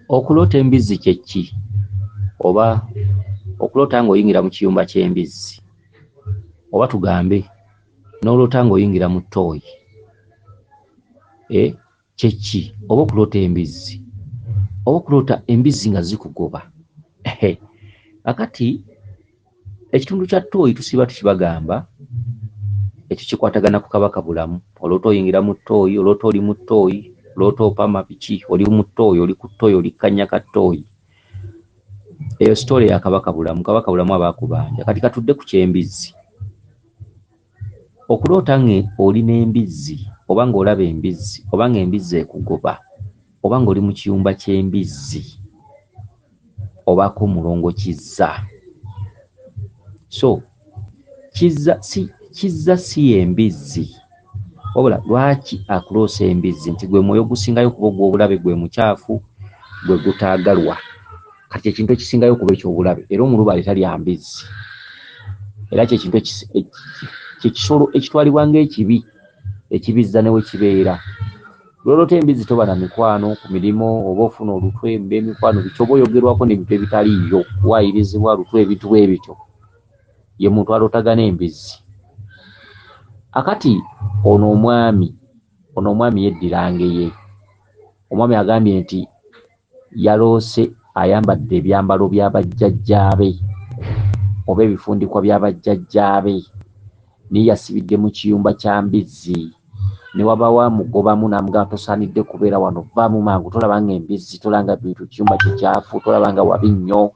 Okuloota embizzi kye ki? Oba okuloota ng'oyingira mu kiyumba ky'embizzi, oba tugambe n'oloota ng'oyingira mu ttooyi, kye ki? Oba okuloota embizzi, oba okuloota embizzi nga zikugoba. Kakati ekitundu kya ttooyi tusiba tukibagamba, ekyo kikwatagana ku kabakabulamu. Oloota oyingira mu ttooyi, oloota oli mu ttooyi, oloota opama biki, oli mu ttooyi, oli ku ttooyi, oli kanya ka ttooyi. Eyo sitole ya kabakabulamu, kabakabulamu abaakubanja. Kati katudde ku kyembizzi. Okuloota ng'oli n'embizzi, oba ng'olaba embizzi, oba ng'embizzi ekugoba, oba ng'oli mu kiyumba ky'embizzi, obaako mulongo kizza. So kizza si embizzi, wabula lwaki akuloosa embizzi? Nti gwe mwoyo gusingayo kuba ogw'obulabe, gwe mukyafu, gwe gutaagalwa. Kati ekintu ekisingayo okuba eky'obulabe, era omulubaale talya mbizzi, era kyekintu kyekisolo ekitwalibwa ng'ekibi, ekibizza ne we kibeera. Lwoloota embizzi toba na mikwano ku mirimu, oba ofuna olutwe emikwano biki, oba oyogerwako n'ebintu ebitaliiyo, waayirizibwa lutwe ebintu bwe bityo, ye muntu alootagana embizzi. Akati ono omwami yeddirange ye. Omwami agambye nti yaloose ayambadde ebyambalo bya bajjajjaabe oba ebifundikwa bya bajjajjaabe, naye yasibidde mu kiyumba kya mbizzi. Ne wabaawo amugobamu n'amugamba tosaanidde kubeera wano, vaamu mangu, tolaba nga embizzi, tolaba nga bintu kiyumba kikyafu, tolaba nga wabi nnyo.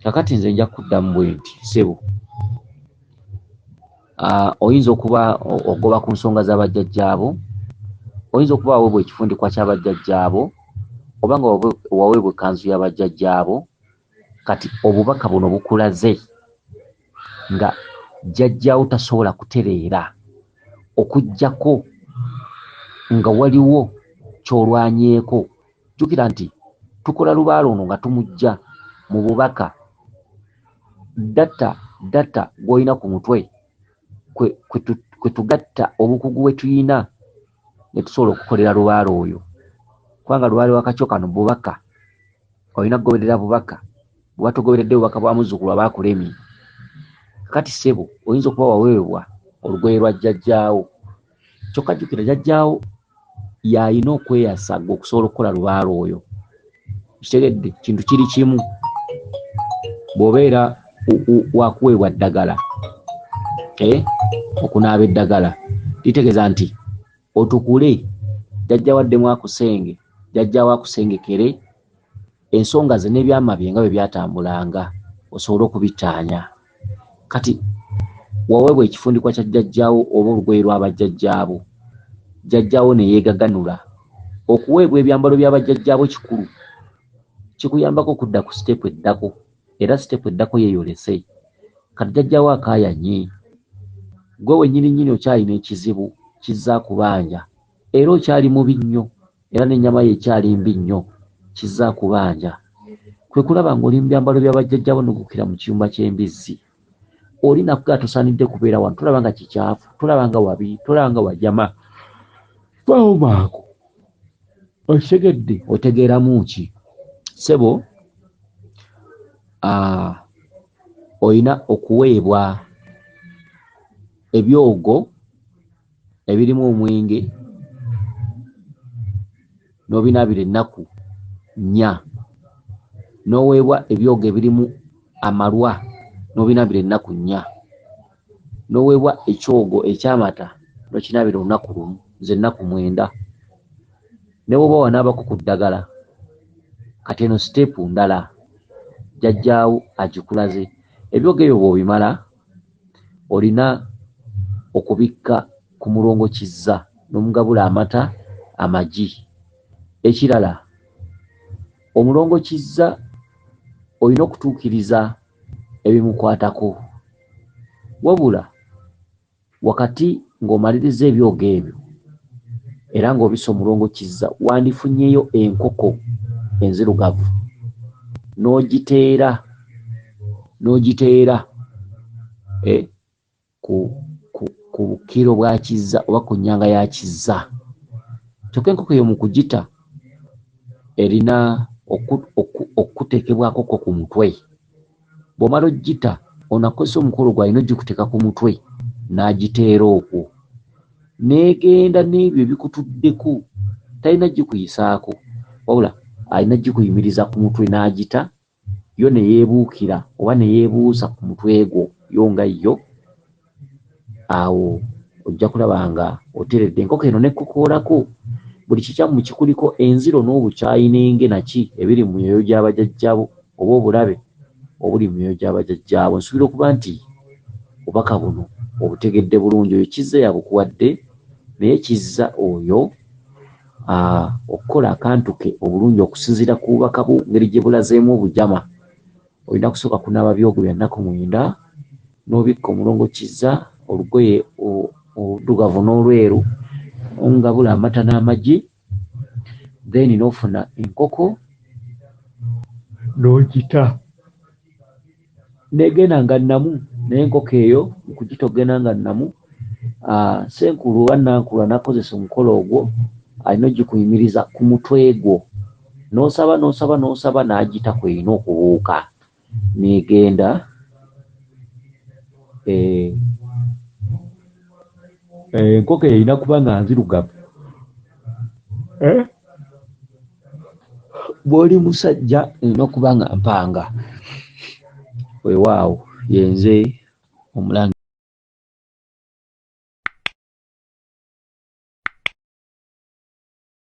Kakati nze nja kuddamu bwe nti ssebo, oyinza okuba ogoba ku nsonga z'abajjajjaabo, oyinza okuba waweebwa ekifundikwa ky'abajjajjaabo, oba nga waweebwa ekkanzu y'abajjajjaabo. Kati obubaka buno bukulaze nga jjajjaawo tasobola kutereera okuggyako nga waliwo ky'olwanyeeko. Jjukira nti tukola lubaale ono nga tumugja mu bubaka. Data gw'olina ku mutwe kwe tugatta obukugu bwe tuyina ne tusobola okukolera lubaale oyo. Kubanga lubaale wakakyo kano bubaka, olina kugoberera bubaka. Bwe watogoberedde bubaka bwa muzzukulu abaakulemye. Kati ssebo, oyinza okuba waweebwa olugoye lwa jjajjaawo, kyokka jjukira jjajjaawo y'alina okweyasa gwe okusobola okukola lubaale oyo. Kitegedde, kintu kiri kimu. Bw'obeera wakuweebwa ddagala, okunaaba eddagala, litegeeza nti otukule, jjajjaawo addemu akusenge, jjajjaawo akusengekere, ensonga ze n'ebyama bye nga bwe byatambulanga, osobole okubitaanya. Kati waweebwa ekifundikwa kya jjajjaawo oba olugoye lw'abajjajjaabo, jjajjaawo ne yeegaganula. Okuweebwa ebyambalo by'abajjajjaabo kikulu, kikuyambako okudda ku sitepu eddako, era sitepu eddako yeeyolese. Kati jjajjaawo akaayanye, gwe wennyini okyalina ekizibu, kizza kubanja, era okyali mubi nnyo, era n'ennyama ye ekyali mbi nnyo, kizza kubanja. Kwe kulaba ng'oli mu byambalo by'abajjajjaabo n'ogukkira mu kiyumba ky'embizzi. Oli nakugamba tosaanidde kubeera wano, tolaba nga kikyafu, tolaba nga wabi, tolaba nga wajama. Vaawo mangu. Okitegedde, otegeeramu ki? Ssebo, olina okuweebwa ebyogo ebirimu omwenge n'obinaabira ennaku 4, n'oweebwa ebyogo ebirimu amalwa n'obinaabira ennaku 4, n'oweebwa ekyogo eky'amata n'okinaabira olunaku lumu, nze ennaku 9. Ne bw'oba wanaabako ku ddagala, kati eno siteepu ndala jjajjaawo agikulaze. Ebyogo ebyo bw'obimala, olina okubikka ku mulongo kizza n'omugabula amata, amagi. Ekirala, omulongo kizza olina okutuukiriza ebimukwatako, wabula wakati ng'omaliriza ebyogo ebyo era ng'obisa omulongo kizza, wandifunyeyo enkoko enzirugavu n'ogiteera ku bukiro bwa kizza oba ku nnyanga ya kizza. Kyokka enkoko eyo mu kugita erina okuteekebwako ku mutwe. Bw'omala oggita onakozesa omukolo gw'alina ogikuteeka ku mutwe n'agiteera okwo, n'egenda n'ebyo ebikutuddeko talina gikuyisaako, wabula alina gikuyimiriza ku mutwe n'agita yo ne yeebuukira oba ne yeebuusa ku mutwe gwo yo nga yo. Awo ojja kulaba nga oteredde. Enkoko eno nekkokoolako buli kikyamu kikuliko enziro n'obukyayi n'enge naki ebiri mu myoyo gy'abajjajjaabo oba obulabe obuli mu myoyo gy'abajjajjaabo. Nsuubira okuba nti obubaka buno obutegedde bulungi. Oyo kizza yabukuwadde, naye kizza oyo okukola akantu ke obulungi okusinziira ku bubaka bwo ngeri gye bulazeemu obujama. Olina kusooka kunaaba byogo bya nnaku 9 n'obikka omulongo kizza olugoye oluddugavu n'olweru, ongabula amata n'amagi, then n'ofuna enkoko n'ogita n'egenda nga nnamu. Naye enkoko eyo mukugita ogenda nga nnamu, Senkulu oba Nankulu anakozesa omukolo ogwo alina ogikuyimiriza ku mutwe gwo, n'osaba n'osaba n'osaba n'agita kw'erina okubuuka n'egenda. Enkoko erina kuba nga nzirugavu. Bw'oli musajja erina okuba nga mpanga. Weewaawo yenze Omulangira.